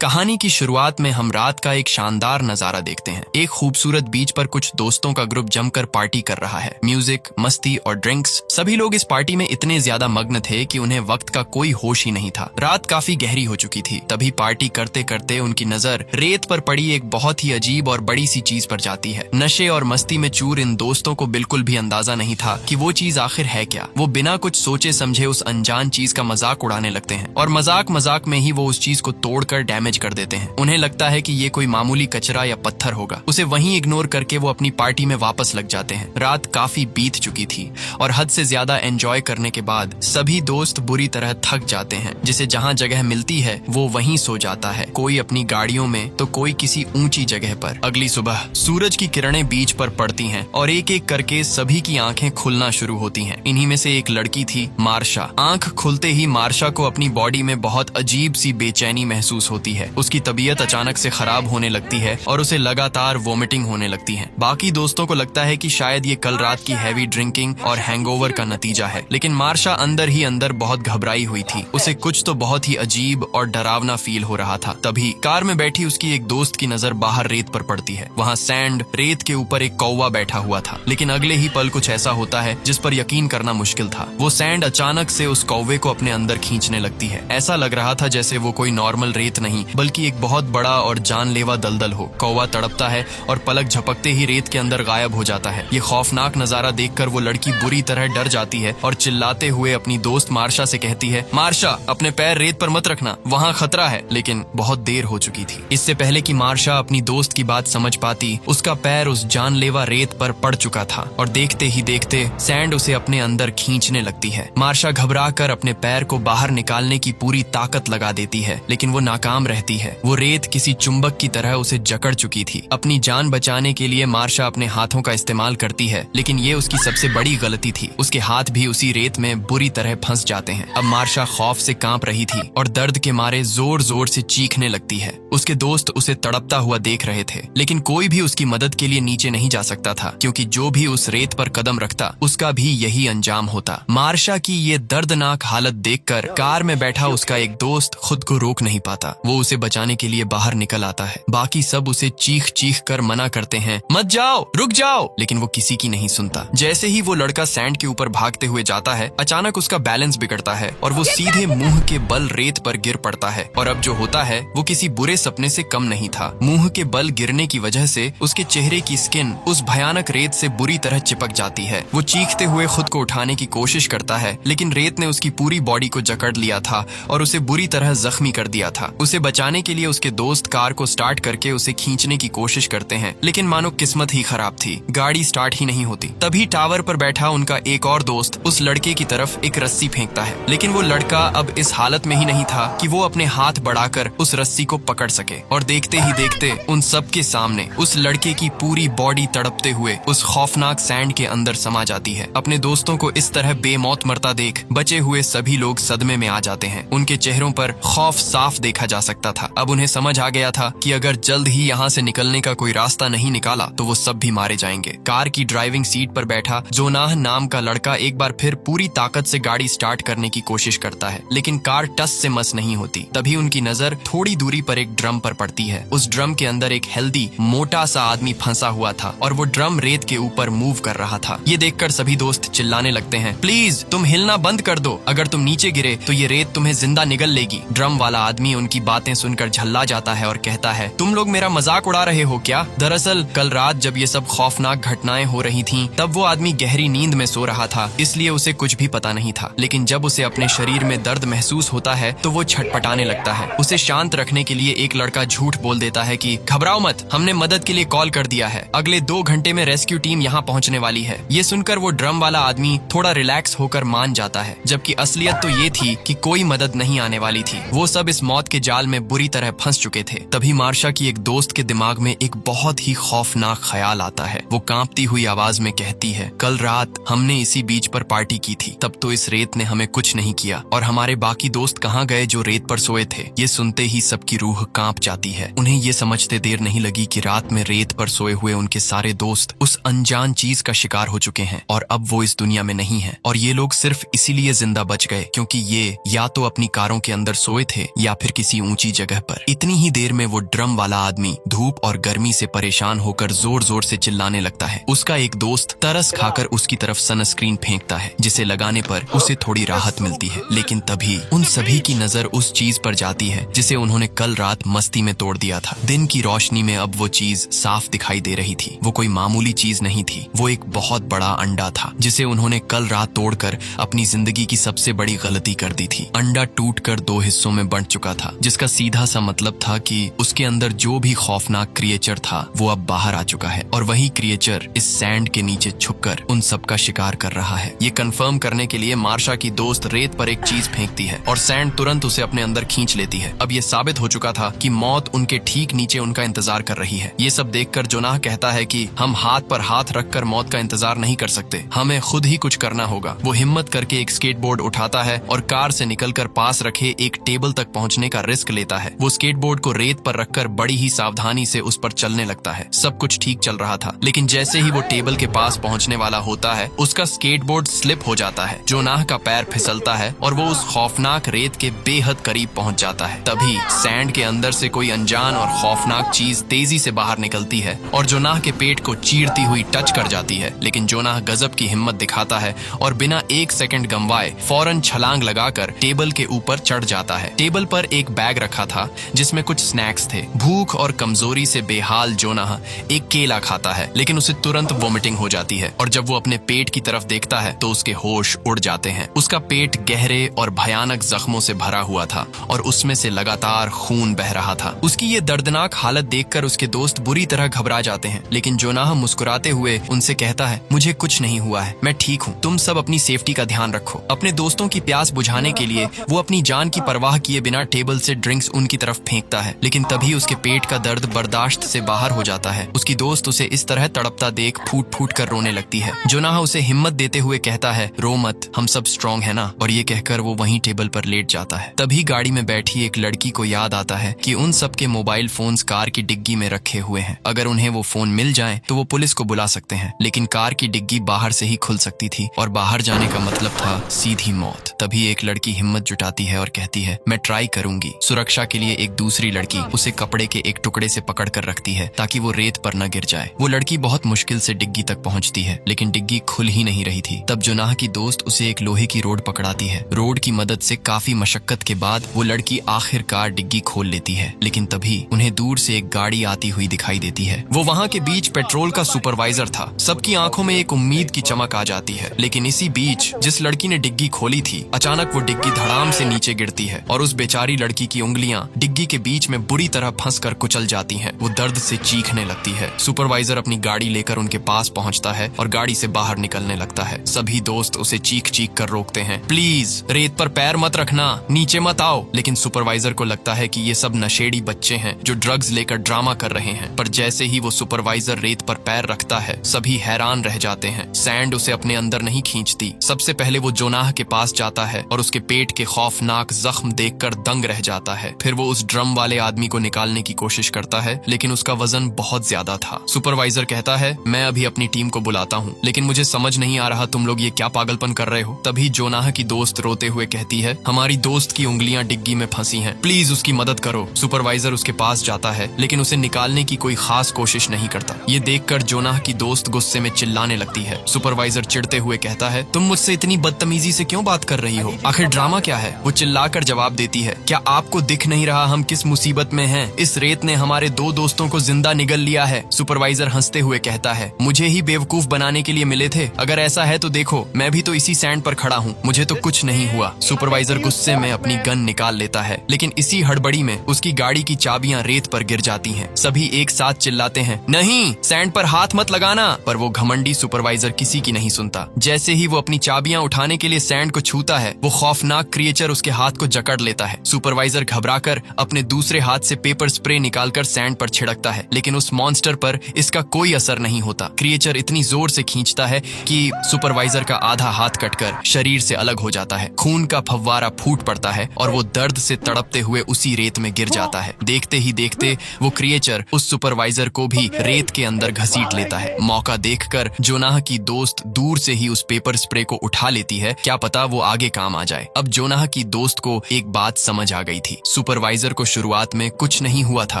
कहानी की शुरुआत में हम रात का एक शानदार नजारा देखते हैं। एक खूबसूरत बीच पर कुछ दोस्तों का ग्रुप जमकर पार्टी कर रहा है। म्यूजिक, मस्ती और ड्रिंक्स, सभी लोग इस पार्टी में इतने ज्यादा मग्न थे कि उन्हें वक्त का कोई होश ही नहीं था। रात काफी गहरी हो चुकी थी। तभी पार्टी करते करते उनकी नजर रेत पर पड़ी एक बहुत ही अजीब और बड़ी सी चीज पर जाती है। नशे और मस्ती में चूर इन दोस्तों को बिल्कुल भी अंदाजा नहीं था कि वो चीज आखिर है क्या। वो बिना कुछ सोचे समझे उस अनजान चीज का मजाक उड़ाने लगते हैं और मजाक मजाक में ही वो उस चीज को तोड़कर डैमेज कर देते हैं। उन्हें लगता है कि ये कोई मामूली कचरा या पत्थर होगा। उसे वहीं इग्नोर करके वो अपनी पार्टी में वापस लग जाते हैं। रात काफी बीत चुकी थी और हद से ज्यादा एंजॉय करने के बाद सभी दोस्त बुरी तरह थक जाते हैं। जिसे जहां जगह मिलती है वो वहीं सो जाता है, कोई अपनी गाड़ियों में तो कोई किसी ऊंची जगह पर। अगली सुबह सूरज की किरणें बीच पर पड़ती हैं और एक एक करके सभी की आंखें खुलना शुरू होती हैं। इन्हीं में से एक लड़की थी, मार्शा। आंख खुलते ही मार्शा को अपनी बॉडी में बहुत अजीब सी बेचैनी महसूस होती है। उसकी तबीयत अचानक से खराब होने लगती है और उसे लगातार वोमिटिंग होने लगती है। बाकी दोस्तों को लगता है कि शायद ये कल रात की हैवी ड्रिंकिंग और हैंगओवर का नतीजा है, लेकिन मार्शा अंदर ही अंदर बहुत घबराई हुई थी। उसे कुछ तो बहुत ही अजीब और डरावना फील हो रहा था। तभी कार में बैठी उसकी एक दोस्त की नजर बाहर रेत पर पड़ती है। वहाँ सैंड, रेत के ऊपर एक कौवा बैठा हुआ था, लेकिन अगले ही पल कुछ ऐसा होता है जिस पर यकीन करना मुश्किल था। वो सैंड अचानक से उस कौवे को अपने अंदर खींचने लगती है। ऐसा लग रहा था जैसे वो कोई नॉर्मल रेत नहीं बल्कि एक बहुत बड़ा और जानलेवा दलदल हो। कौवा तड़पता है और पलक झपकते ही रेत के अंदर गायब हो जाता है। ये खौफनाक नजारा देखकर वो लड़की बुरी तरह डर जाती है और चिल्लाते हुए अपनी दोस्त मार्शा से कहती है, मार्शा, अपने पैर रेत पर मत रखना, वहाँ खतरा है। लेकिन बहुत देर हो चुकी थी। इससे पहले कि मार्शा अपनी दोस्त की बात समझ पाती, उसका पैर उस जानलेवा रेत पर पड़ चुका था और देखते ही देखते सैंड उसे अपने अंदर खींचने लगती है। मार्शा घबराकर अपने पैर को बाहर निकालने की पूरी ताकत लगा देती है, लेकिन वो नाकाम रहती है। वो रेत किसी चुंबक की तरह उसे जकड़ चुकी थी। अपनी जान बचाने के लिए मार्शा अपने हाथों का इस्तेमाल करती है, लेकिन ये उसकी सबसे बड़ी गलती थी। उसके हाथ भी उसी रेत में बुरी तरह फंस जाते हैं। अब मार्शा खौफ से कांप रही थी और दर्द के मारे जोर जोर से चीखने लगती है। उसके दोस्त उसे तड़पता हुआ देख रहे थे, लेकिन कोई भी उसकी मदद के लिए नीचे नहीं जा सकता था, क्योंकि जो भी उस रेत पर कदम रखता उसका भी यही अंजाम होता। मार्शा की ये दर्दनाक हालत देखकर कार में बैठा उसका एक दोस्त खुद को रोक नहीं पाता। वो उसे बचाने के लिए बाहर निकल आता है। बाकी सब उसे चीख चीख कर मना करते हैं, मत जाओ, रुक जाओ, लेकिन वो किसी की नहीं सुनता। जैसे ही वो लड़का सैंड के ऊपर भागते हुए जाता है, अचानक उसका बैलेंस बिगड़ता है और वो सीधे मुंह के बल रेत पर गिर पड़ता है। और अब जो होता है वो किसी बुरे सपने से कम नहीं था। मुंह के बल गिरने की वजह से उसके चेहरे की स्किन उस भयानक रेत से बुरी तरह चिपक जाती है। वो चीखते हुए खुद को उठाने की कोशिश करता है, लेकिन रेत ने उसकी पूरी बॉडी को जकड़ लिया था और उसे बुरी तरह जख्मी कर दिया था। उसे बचाने के लिए उसके दोस्त कार को स्टार्ट करके उसे खींचने की कोशिश करते हैं, लेकिन मानो किस्मत ही खराब थी, गाड़ी स्टार्ट ही नहीं होती। तभी टावर पर बैठा उनका एक और दोस्त उस लड़के की तरफ एक रस्सी फेंकता है, लेकिन वो लड़का अब इस हालत में ही नहीं था कि वो अपने हाथ बढ़ाकर उस रस्सी को पकड़ सके। और देखते ही देखते उन सबके सामने उस लड़के की पूरी बॉडी तड़पते हुए उस खौफनाक सैंड के अंदर समा जाती है। अपने दोस्तों को इस तरह बेमौत मरता देख बचे हुए सभी लोग सदमे में आ जाते हैं। उनके चेहरों पर खौफ साफ देखा जा सकता था। अब उन्हें समझ आ गया था कि अगर जल्द ही यहाँ से निकलने का कोई रास्ता नहीं निकाला तो वो सब भी मारे जाएंगे। कार की ड्राइविंग सीट पर बैठा जोनाह नाम का लड़का एक बार फिर पूरी ताकत से गाड़ी स्टार्ट करने की कोशिश करता है, लेकिन कार टस से मस नहीं होती। तभी उनकी नजर थोड़ी दूरी पर एक ड्रम पर पड़ती है। उस ड्रम के अंदर एक हेल्दी मोटा सा आदमी फंसा हुआ था और वो ड्रम रेत के ऊपर मूव कर रहा था। ये देखकर सभी दोस्त चिल्लाने लगते हैं, प्लीज तुम हिलना बंद कर दो, अगर तुम नीचे गिरे तो ये रेत तुम्हें जिंदा निगल लेगी। ड्रम वाला आदमी उनकी बातें सुनकर झल्ला जाता है और कहता है, तुम लोग मेरा मजाक उड़ा रहे हो क्या? दरअसल कल रात जब ये सब खौफनाक घटनाएं हो रही थीं, तब वो आदमी गहरी नींद में सो रहा था, इसलिए उसे कुछ भी पता नहीं था। लेकिन जब उसे अपने शरीर में दर्द महसूस होता है तो वो छटपटाने लगता है। उसे शांत रखने के लिए एक लड़का झूठ बोल देता है कि घबराओ मत, हमने मदद के लिए कॉल कर दिया है, अगले 2 घंटे में रेस्क्यू टीम यहाँ पहुँचने वाली है। ये सुनकर वो ड्रम वाला आदमी थोड़ा रिलैक्स होकर मान जाता है, जबकि असलियत तो ये थी कि कोई मदद नहीं आने वाली थी। वो सब इस मौत के जाल में बुरी तरह फंस चुके थे। तभी मार्शा की एक दोस्त के दिमाग में एक बहुत ही खौफनाक ख्याल आता है। वो कांपती हुई आवाज में कहती है, कल रात हमने इसी बीच पर पार्टी की थी, तब तो इस रेत ने हमें कुछ नहीं किया, और हमारे बाकी दोस्त कहाँ गए जो रेत पर सोए थे? ये सुनते ही सबकी रूह कांप जाती है। उन्हें ये समझते देर नहीं लगी कि रात में रेत पर सोए हुए उनके सारे दोस्त उस अनजान चीज का शिकार हो चुके हैं और अब वो इस दुनिया में नहीं है। और ये लोग सिर्फ इसीलिए जिंदा बच गए क्योंकि ये या तो अपनी कारों के अंदर सोए थे या फिर किसी ऊंची ऊंची जगह पर। इतनी ही देर में वो ड्रम वाला आदमी धूप और गर्मी से परेशान होकर जोर जोर से चिल्लाने लगता है। उसका एक दोस्त तरस खाकर उसकी तरफ सनस्क्रीन फेंकता है, जिसे लगाने पर उसे थोड़ी राहत मिलती है। लेकिन तभी उन सभी की नजर उस चीज पर जाती है जिसे उन्होंने कल रात मस्ती में तोड़ दिया था। दिन की रोशनी में अब वो चीज साफ दिखाई दे रही थी। वो कोई मामूली चीज नहीं थी, वो एक बहुत बड़ा अंडा था जिसे उन्होंने कल रात तोड़कर अपनी जिंदगी की सबसे बड़ी गलती कर दी थी। अंडा टूटकर 2 हिस्सों में बंट चुका था, जिसका सीधा सा मतलब था कि उसके अंदर जो भी खौफनाक क्रिएचर था वो अब बाहर आ चुका है, और वही क्रिएचर इस सैंड के नीचे छुपकर उन सब का शिकार कर रहा है। ये कंफर्म करने के लिए मार्शा की दोस्त रेत पर एक चीज फेंकती है और सैंड तुरंत उसे अपने अंदर खींच लेती है। अब ये साबित हो चुका था कि मौत उनके ठीक नीचे उनका इंतजार कर रही है। ये सब देखकर जोनाह कहता है कि हम हाथ पर हाथ रखकर मौत का इंतजार नहीं कर सकते, हमें खुद ही कुछ करना होगा। वो हिम्मत करके एक स्केटबोर्ड उठाता है और कार से निकलकर पास रखे एक टेबल तक पहुंचने का रिस्क लेता है। वो स्केटबोर्ड को रेत पर रखकर बड़ी ही सावधानी से उस पर चलने लगता है। सब कुछ ठीक चल रहा था, लेकिन जैसे ही वो टेबल के पास पहुंचने वाला होता है, उसका स्केटबोर्ड स्लिप हो जाता है। जोनाह का पैर फिसलता है और वो उस खौफनाक रेत के बेहद करीब पहुंच जाता है। तभी सैंड के अंदर से कोई अनजान और खौफनाक चीज तेजी से बाहर निकलती है और जोनाह के पेट को चीरती हुई टच कर जाती है। लेकिन जोनाह गजब की हिम्मत दिखाता है और बिना 1 सेकंड गंवाए फौरन छलांग लगाकर टेबल के ऊपर चढ़ जाता है। टेबल पर एक बैग रखा था जिसमें कुछ स्नैक्स थे। भूख और कमजोरी से बेहाल जोनाह एक केला खाता है, लेकिन उसे तुरंत वोमिटिंग हो जाती है और जब वो अपने पेट की तरफ देखता है तो उसके होश उड़ जाते हैं। उसका पेट गहरे और भयानक जख्मों से भरा हुआ था और उसमें से लगातार खून बह रहा था। उसकी ये दर्दनाक हालत देखकर उसके दोस्त बुरी तरह घबरा जाते हैं, लेकिन जोनाह मुस्कुराते हुए उनसे कहता है, मुझे कुछ नहीं हुआ है, मैं ठीक हूँ, तुम सब अपनी सेफ्टी का ध्यान रखो। अपने दोस्तों की प्यास बुझाने के लिए वो अपनी जान की परवाह किए बिना टेबल से ड्रिंक्स उनकी तरफ फेंकता है, लेकिन तभी उसके पेट का दर्द बर्दाश्त से बाहर हो जाता है। उसकी दोस्त उसे इस तरह तड़पता देख फूट फूट कर रोने लगती है। जोनाह उसे हिम्मत देते हुए कहता है, रो मत, हम सब स्ट्रॉन्ग है ना, और ये कहकर वो वहीं टेबल पर लेट जाता है। तभी गाड़ी में बैठी एक लड़की को याद आता है कि उन सबके मोबाइल फोन्स कार की डिग्गी में रखे हुए हैं। अगर उन्हें वो फोन मिल जाए तो वो पुलिस को बुला सकते हैं, लेकिन कार की डिग्गी बाहर से ही खुल सकती थी और बाहर जाने का मतलब था सीधी मौत। तभी एक लड़की हिम्मत जुटाती है और कहती है, मैं ट्राई करूंगी। सुरक्षा के लिए एक दूसरी लड़की उसे कपड़े के एक टुकड़े से पकड़ कर रखती है ताकि वो रेत पर न गिर जाए। वो लड़की बहुत मुश्किल से डिग्गी तक पहुंचती है, लेकिन डिग्गी खुल ही नहीं रही थी। तब जोनाह की दोस्त उसे एक लोहे की रोड पकड़ाती है। रोड की मदद से काफी मशक्कत के बाद वो लड़की आखिरकार डिग्गी खोल लेती है, लेकिन तभी उन्हें दूर से एक गाड़ी आती हुई दिखाई देती है। वो वहाँ के बीच पेट्रोल का सुपरवाइजर था। सबकी आंखों में एक उम्मीद की चमक आ जाती है, लेकिन इसी बीच जिस लड़की ने डिग्गी खोली थी, अचानक वो डिग्गी धड़ाम से नीचे गिरती है और उस बेचारी लड़की की उंगलियां डिग्गी के बीच में बुरी तरह फंसकर कुचल जाती हैं। वो दर्द से चीखने लगती है। सुपरवाइजर अपनी गाड़ी लेकर उनके पास पहुंचता है और गाड़ी से बाहर निकलने लगता है। सभी दोस्त उसे चीख चीख कर रोकते हैं, प्लीज रेत पर पैर मत रखना, नीचे मत आओ। लेकिन सुपरवाइजर को लगता है कि ये सब नशेड़ी बच्चे हैं जो ड्रग्स लेकर ड्रामा कर रहे हैं। पर जैसे ही वो सुपरवाइजर रेत पर पैर रखता है, सभी हैरान रह जाते हैं। सैंड उसे अपने अंदर नहीं खींचती। सबसे पहले वो जोनाह के पास जाता है और उसके पेट के खौफनाक जख्म देखकर दंग रह जाता है। फिर वो उस ड्रम वाले आदमी को निकालने की कोशिश करता है, लेकिन उसका वजन बहुत ज्यादा था। सुपरवाइजर कहता है, मैं अभी अपनी टीम को बुलाता हूँ, लेकिन मुझे समझ नहीं आ रहा तुम लोग ये क्या पागलपन कर रहे हो। तभी जोनाह की दोस्त रोते हुए कहती है, हमारी दोस्त की उंगलियां डिग्गी में फंसी हैं, प्लीज उसकी मदद करो। सुपरवाइजर उसके पास जाता है, लेकिन उसे निकालने की कोई खास कोशिश नहीं करता। ये देखकर जोनाह की दोस्त गुस्से में चिल्लाने लगती है। सुपरवाइजर चिढ़ते हुए कहता है, तुम मुझसे इतनी बदतमीजी से क्यों बात कर रही हो, आखिर ड्रामा क्या है। वो चिल्लाकर जवाब देती है, क्या आपको दिख नहीं रहा हम किस मुसीबत में हैं? इस रेत ने हमारे 2 दोस्तों को जिंदा निगल लिया है। सुपरवाइजर हंसते हुए कहता है, मुझे ही बेवकूफ बनाने के लिए मिले थे? अगर ऐसा है तो देखो, मैं भी तो इसी सैंड पर खड़ा हूँ, मुझे तो कुछ नहीं हुआ। सुपरवाइजर गुस्से में अपनी गन निकाल लेता है, लेकिन इसी हड़बड़ी में उसकी गाड़ी की चाबियां रेत पर गिर जाती हैं। सभी एक साथ चिल्लाते हैं, नहीं, सैंड पर हाथ मत लगाना। पर वो घमंडी सुपरवाइजर किसी की नहीं सुनता। जैसे ही वो अपनी चाबियां उठाने के लिए सैंड को छूता है, वो खौफनाक क्रिएचर उसके हाथ को जकड़ लेता है। सुपरवाइजर घबराकर अपने दूसरे हाथ से पेपर स्प्रे निकालकर सैंड पर छिड़कता है, लेकिन उस मॉन्स्टर पर इसका कोई असर नहीं होता। क्रिएचर इतनी जोर से खींचता है कि सुपरवाइजर का आधा हाथ कटकर शरीर से अलग हो जाता है। खून का फव्वारा फूट पड़ता है और वो दर्द से तड़पते हुए उसी रेत में गिर जाता है। देखते ही देखते वो क्रिएचर उस सुपरवाइजर को भी रेत के अंदर घसीट लेता है। मौका देखकर जोनाह की दोस्त दूर से ही उस पेपर स्प्रे को उठा लेती है, क्या पता वो आगे काम आ जाए। अब जोनाह की दोस्त को एक बात समझ आ गई थी। सुपरवाइजर को शुरुआत में कुछ नहीं हुआ था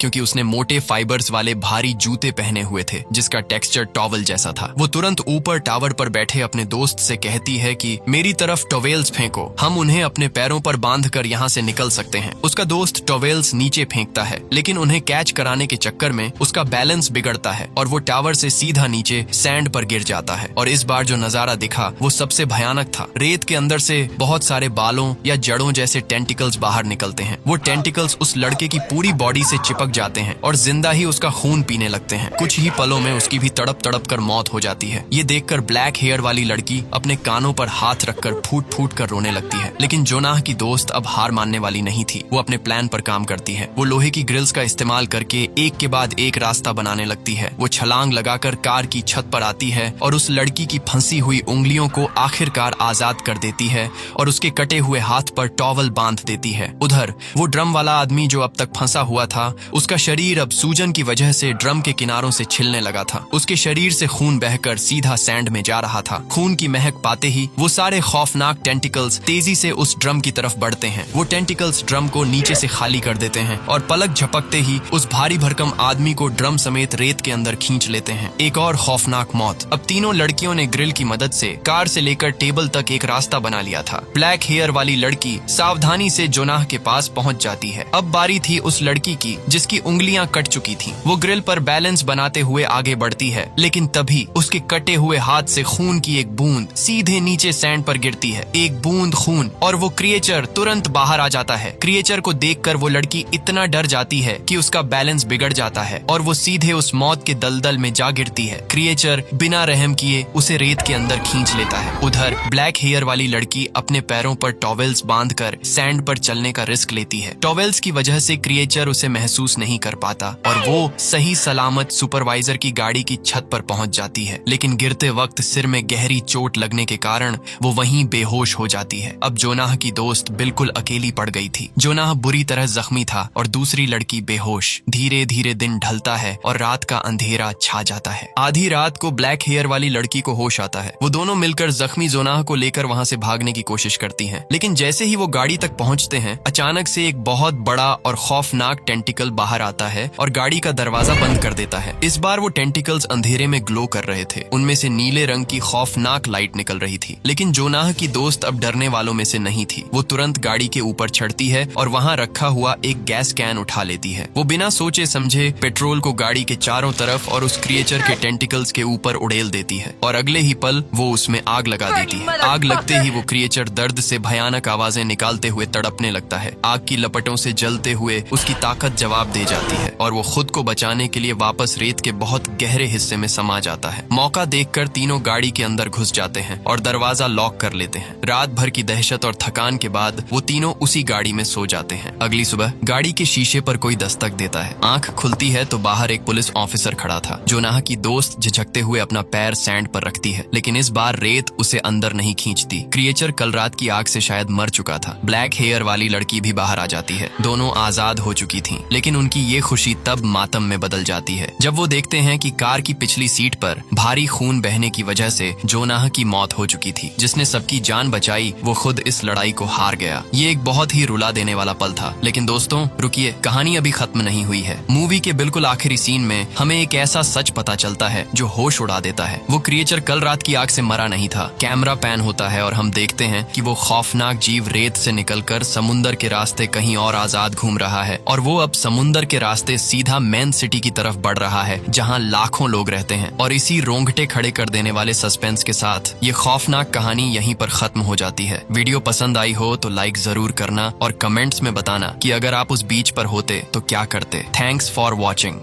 क्योंकि उसने मोटे फाइबर्स वाले भारी जूते पहने हुए थे जिसका टेक्सचर टॉवल जैसा था। वो तुरंत ऊपर टावर पर बैठे अपने दोस्त से कहती है कि मेरी तरफ टॉवेल्स फेंको, हम उन्हें अपने पैरों पर बांधकर यहाँ से निकल सकते हैं। उसका दोस्त टॉवेल्स नीचे फेंकता है लेकिन उन्हें कैच कराने के चक्कर में उसका बैलेंस बिगड़ता है और वो टावर से सीधा नीचे सैंड पर गिर जाता है। और इस बार जो नजारा दिखा वो सबसे भयानक था। रेत के अंदर से बहुत सारे बालों या जड़ों जैसे टेंटिकल्स बाहर निकलते हैं। वो टेंटिकल्स उस लड़के की पूरी बॉडी से चिपक जाते हैं और जिंदा ही उसका खून पीने लगते हैं। कुछ ही पलों में उसकी भी तड़प तड़प कर मौत हो जाती है। ये देखकर ब्लैक हेयर वाली लड़की अपने कानों पर हाथ रखकर फूट फूट कर रोने लगती है। लेकिन जोनाह की दोस्त अब हार मानने वाली नहीं थी। वो अपने प्लान पर काम करती है। वो लोहे की ग्रिल्स का इस्तेमाल करके एक के बाद एक रास्ता बनाने लगती है। वो छलांग लगाकर कार की छत पर आती है और उस लड़की की फंसी हुई उंगलियों को आखिरकार आजाद कर देती है और उसके कटे हुए हाथ पर टॉवल बांध देती है। उधर वो ड्रम वाला आदमी जो अब तक फंसा हुआ था, उसका शरीर अब सूजन की वजह से ड्रम के किनारों से छिलने लगा था। उसके शरीर से खून बहकर सीधा सैंड में जा रहा था। खून की महक पाते ही वो सारे खौफनाक टेंटिकल्स तेजी से उस ड्रम की तरफ बढ़ते हैं। वो टेंटिकल्स ड्रम को नीचे से खाली कर देते हैं और पलक झपकते ही उस भारी भरकम आदमी को ड्रम समेत रेत के अंदर खींच लेते हैं। एक और खौफनाक मौत। अब तीनों लड़कियों ने ग्रिल की मदद से कार से लेकर टेबल तक एक रास्ता बना लिया था। ब्लैक हेयर वाली लड़की सावधानी से जोनाह के पास पहुंच जाती है। अब बारी थी उस लड़की की जिसकी उंगलियां कट चुकी थीं। वो ग्रिल पर बैलेंस बनाते हुए आगे बढ़ती है लेकिन तभी उसके कटे हुए हाथ से खून की एक बूंद सीधे नीचे सैंड पर गिरती है। एक बूंद खून और वो क्रिएचर तुरंत बाहर आ जाता है। क्रिएचर को देखकर वो लड़की इतना डर जाती है कि उसका बैलेंस बिगड़ जाता है और वो सीधे उस मौत के दलदल में जा गिरती है। क्रिएचर बिना रहम किए उसे रेत के अंदर खींच लेता है। उधर ब्लैक हेयर वाली लड़की अपने पैरों पर टॉवेल्स बांधकर सैंड पर चलने का रिस्क लेती है। टॉवेल्स की वजह से क्रिएचर उसे महसूस नहीं कर पाता और वो सही सलामत सुपरवाइजर की गाड़ी की छत पर पहुंच जाती है। लेकिन गिरते वक्त सिर में गहरी चोट लगने के कारण वो वहीं बेहोश हो जाती है। अब जोनाह की दोस्त बिल्कुल अकेली पड़ गई थी। जोनाह बुरी तरह जख्मी था और दूसरी लड़की बेहोश। धीरे धीरे दिन ढलता है और रात का अंधेरा छा जाता है। आधी रात को ब्लैक हेयर वाली लड़की को होश आता है। वो दोनों मिलकर जख्मी जोनाह को लेकर वहां से भागने की कोशिश करती हैं। लेकिन जैसे ही वो गाड़ी तक पहुंचते हैं, अचानक से एक बहुत बड़ा और खौफनाक टेंटिकल बाहर आता है और गाड़ी का दरवाजा बंद कर देता है। इस बार वो टेंटिकल्स अंधेरे में ग्लो कर रहे थे। उनमें से नीले रंग की खौफनाक लाइट निकल रही थी। लेकिन जोनाह की दोस्त अब डरने वालों में से नहीं थी। वो तुरंत गाड़ी के ऊपर चढ़ती है और वहां रखा हुआ एक गैस कैन उठा लेती है। वो बिना सोचे समझे पेट्रोल को गाड़ी के चारों तरफ और उस क्रिएचर के टेंटिकल्स के ऊपर उड़ेल देती है और अगले ही पल वो उसमें आग लगा देती है। आग लगते ही वो क्रिएचर दर्द से भयानक आवाजें निकालते हुए तड़पने लगता है। आग की लपटों से जलते हुए उसकी ताकत जवाब दे जाती है और वो खुद को बचाने के लिए वापस रेत के बहुत गहरे हिस्से में समा जाता है। मौका देखकर तीनों गाड़ी के अंदर घुस जाते हैं और दरवाजा लॉक कर लेते हैं। रात भर की दहशत और थकान के बाद वो तीनों उसी गाड़ी में सो जाते हैं। अगली सुबह गाड़ी के शीशे पर कोई दस्तक देता है। आंख खुलती है तो बाहर एक पुलिस ऑफिसर खड़ा था। जोनाह की दोस्त झिझकते हुए अपना पैर सैंड पर रखती है लेकिन इस बार रेत उसे अंदर नहीं खींचती। क्रिएचर कल रात की आग से शायद मर चुका था। ब्लैक हेयर वाली लड़की भी बाहर आ जाती है। दोनों आजाद हो चुकी थीं, लेकिन उनकी ये खुशी तब मातम में बदल जाती है जब वो देखते हैं कि कार की पिछली सीट पर भारी खून बहने की वजह से जोनाह की मौत हो चुकी थी। जिसने सबकी जान बचाई वो खुद इस लड़ाई को हार गया। ये एक बहुत ही रुला देने वाला पल था। लेकिन दोस्तों रुकिए, कहानी अभी खत्म नहीं हुई है। मूवी के बिल्कुल आखिरी सीन में हमें एक ऐसा सच पता चलता है जो होश उड़ा देता है। वो क्रिएचर कल रात की आग से मरा नहीं था। कैमरा पैन होता है और हम देखते हैं कि वो खौफनाक जीव रेत से निकलकर समुंदर के रास्ते कहीं और आजाद घूम रहा है और वो अब समुंदर के रास्ते सीधा मेन सिटी की तरफ बढ़ रहा है जहां लाखों लोग रहते हैं। और इसी रोंगटे खड़े कर देने वाले सस्पेंस के साथ ये खौफनाक कहानी यहीं पर खत्म हो जाती है। वीडियो पसंद आई हो तो लाइक जरूर करना और कमेंट्स में बताना कि अगर आप उस बीच पर होते तो क्या करते। Thanks for watching.